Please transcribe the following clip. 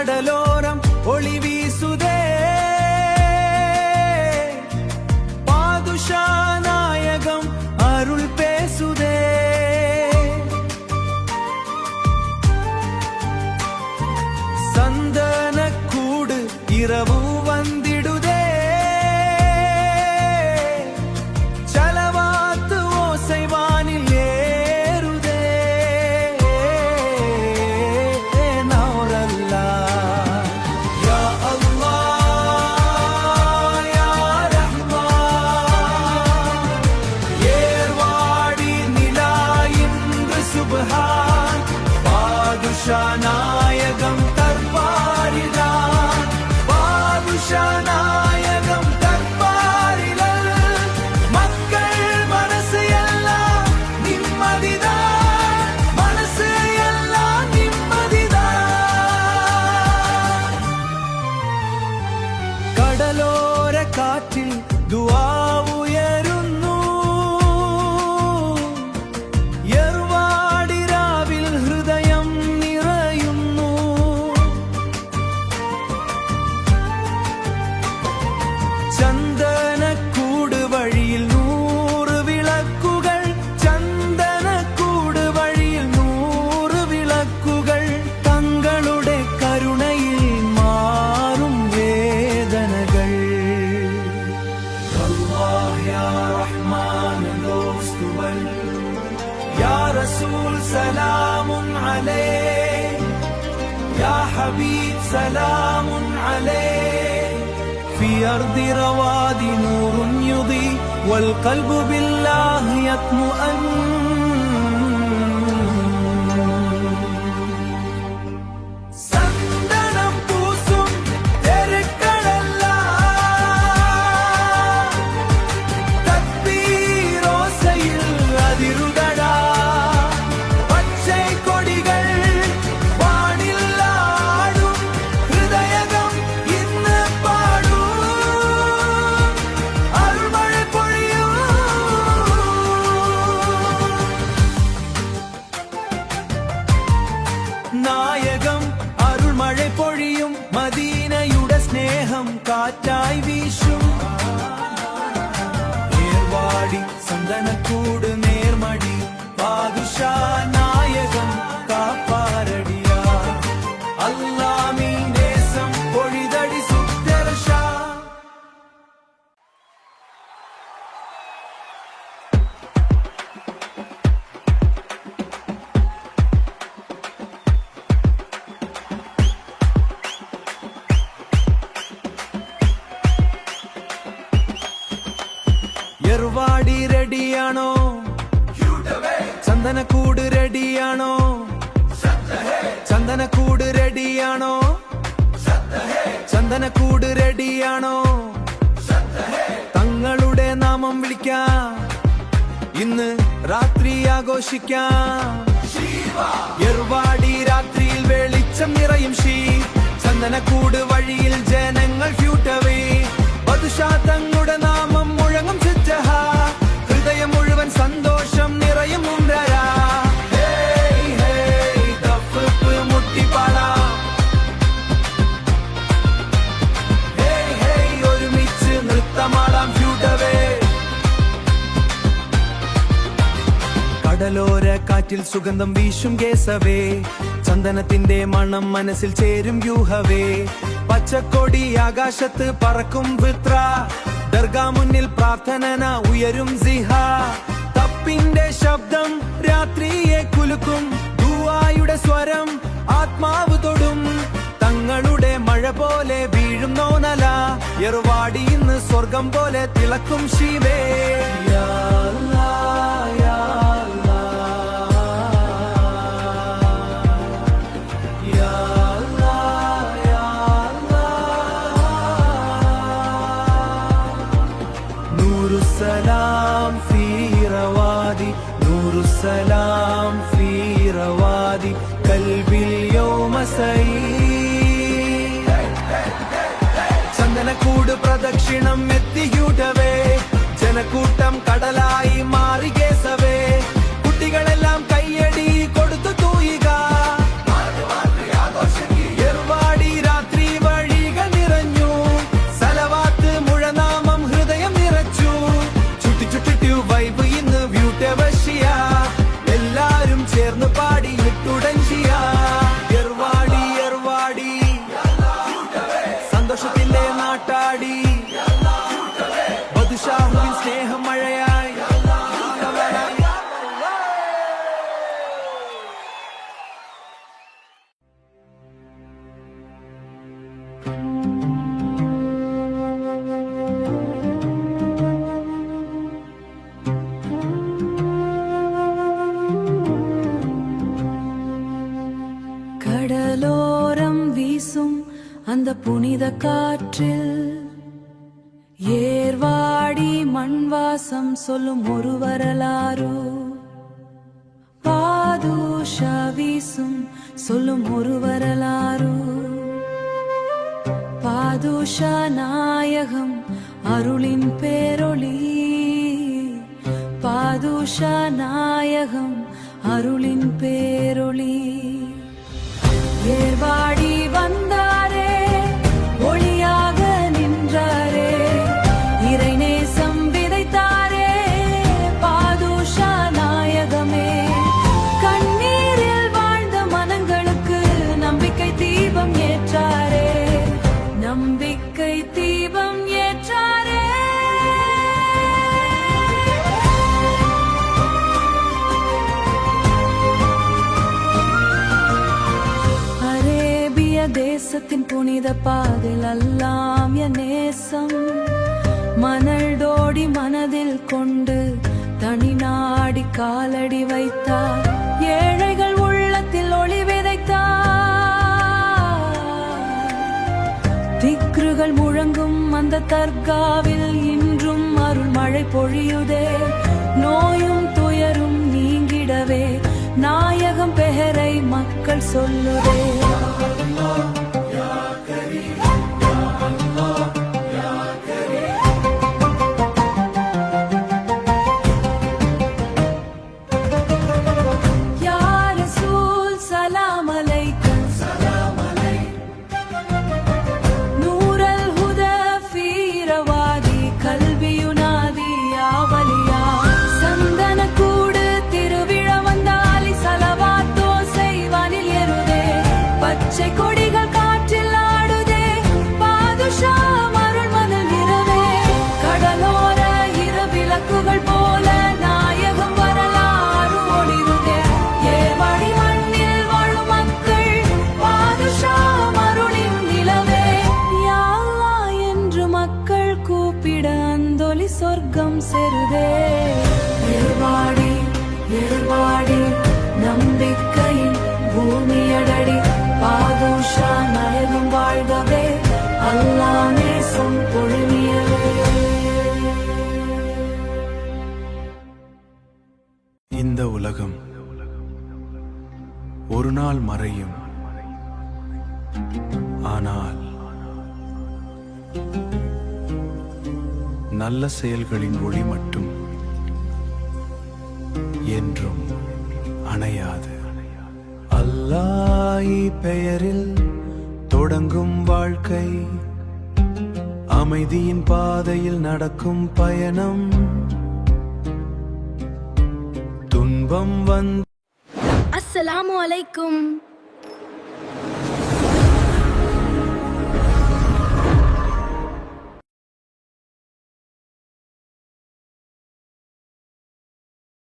കടലോരം ഒളി വീസുതേ പാദുഷാനായകം അരുൾ പേസുതേ സന്തനക്കൂട് ഇറവു വന്നിടുതേ ചലവാത്ത് ഓസൈവാനിൽ ഏറുതേ നൗറല്ല യാ അല്ലാഹ് യാ റഹ്മാൻ ഏർവാടി നിലായിന്ദ് സുബ്ഹാൻ പാദുഷാനായകം നായകം തർപ്പാരില മക്കൾ മനസ്സ് എല്ലാം നിമ്മതിതാ മനസ്സ് എല്ലാം നിമ്മതിതാ കടലോര കാറ്റിൽ ദുആ ഉയരുന്നു യർവാടി രാവിൽ ഹൃദയം നിറയുന്നു ചന്ദനക്കൂട് വഴിയിൽ 100 വിളക്കുകൾ ചന്ദനക്കൂട് വഴിയിൽ 100 വിളക്കുകൾ തങ്ങളുടെ കരുണയിൽ മാറും വേദനകൾ അല്ലാഹ് യാ റഹ്മാൻ ലോസ്തുവൽ യാ റസൂൽ സലാമുൻ അലൈഹി യാ ഹബീബ് സലാമുൻ അലൈഹി في أرض روادي نور يضيء والقلب بالله يطمئن സന്തനം പൂസും തെരുക്കളല്ല തക്ബീറോസയിൽ അതിരുകടാ പച്ചൈ കൊടികൾ വാനിലാടും ഹൃദയകം ഇന്ന് നായകം അരുൾമഴ പൊഴിയും മദീനയുടെ സ്നേഹം കാറ്റായി വീശും ഏർവാടി സന്തനക്കൂട് നേർമടി പാദുഷാ നായകം കാപ്പാരടിയ അല്ലാമീ ദേശം പൊഴിതടി സുന്ദരഷ യർവാടി റെഡിയാണോ ചന്ദനക്കൂട് റെഡിയാണോ ചന്ദനക്കൂട് റെഡിയാണോ ചന്ദനക്കൂട് റെഡിയാണോ തങ്ങളുടെ നാമം വിളിക്കാം ഇന്ന് രാത്രി ആഘോഷിക്കാം യർവാടി രാത്രിയിൽ വെളിച്ചം നിറയും ചന്ദനക്കൂട് വഴിയിൽ ജനങ്ങൾ ഫ്യൂട്ടവേ ബദുഷാ തങ്ങളുടെ നാമം മുഴങ്ങും ചുറ്റഹ ഹൃദയം മുഴുവൻ സന്തോഷം നിറയും മുണ്ടരാ മുട്ടിപ്പാടാം ഒരുമിച്ച് നൃത്തമാടാം ഫ്യൂട്ടവേ കടലോര കാറ്റിൽ സുഗന്ധം വീശും കേസവേ ചന്ദനത്തിന്റെ മണം മനസ്സിൽ ചേരും യൂഹവേ പച്ചക്കൊടി ആകാശത്ത് പറക്കും വിത്ര ദർഗാ മുന്നിൽ പ്രാർത്ഥന ഉയരും സിഹ തപ്പിന്റെ ശബ്ദം രാത്രിയെ കുലുക്കും ദുആയുടെ സ്വരം ആത്മാവ് തൊടും തങ്ങളുടെ മഴ പോലെ വീഴും നോനല യർവാടി ഇന്ന് സ്വർഗം പോലെ തിളക്കും ശിവേ യാ അല്ലാഹ് യാ السلام في روادي نور السلام في روادي قلبي اليوم سعيد ചന്ദനക്കൂട് പ്രദക്ഷിണം എത്തിയൂട്ടവേ ജനക്കൂട്ടം കടലായി മാറി കേസവേ കുട്ടികളെല്ലാം കയ്യടി കൊടുത്തു തൂയിക യർവാടി സന്തോഷത്തിന്റെ നാട്ടാടി ബദ്ഷാഹുവിൻ സ്നേഹം മഴയായി கடலோரம் வீசும் அந்த புனித காற்றில் ஏர்வாடி மண்வாசம் சொல்லும் ஒரு வரலாறு பாதுஷா வீசும் சொல்லும் ஒரு வரலாறு பாதுஷா நாயகம் அருளின் பேரொளி பாதுஷா நாயகம் அருளின் பேரொளி ஏர்வாடி வந்தாரே ஒளியாக நின்றாரே இறைநேசம் விதைத்தாரே பாதுஷா நாயகமே கண்ணீரில் வாழ்ந்த மனங்களுக்கு நம்பிக்கை தீபம் ஏற்றாரே நம்பிக்கை தீபம் ஏற்றாரே தேசத்தின் புனித பாதில் அல்லாம் என் நேசம் மணல் டோடி மனதில் கொண்டு தனி நாடி காலடி வைத்தார் ஏழைகள் உள்ளத்தில் ஒளி விதைத்தார் திக்ருகள் முழங்கும் அந்த தர்காவில் இன்றும் அருள் மழை பொழியுதே நோயும் துயரும் நீங்கிடவே நாயகம் பெயரை மக்கள் சொல்லுதே சொர்க்கம் செருதே ஏர்வாடி ஏர்வாடி நம்பிக்கையின் பூமியடடி பாதுஷா நாயகம் வாழ்கவே அல்லாஹ் நேசம் பொழியவே இந்த உலகம் ஒரு நாள் மறையும் ஆனால் நல்ல செயல்களின் ஒளி மட்டும் என்றும் அணையாது. அல்லாஹ் பெயரில் தொடங்கும் வாழ்க்கை அமைதியின் பாதையில் நடக்கும் பயணம் துன்பம் வந்து அஸ்ஸலாமு அலைக்கும்.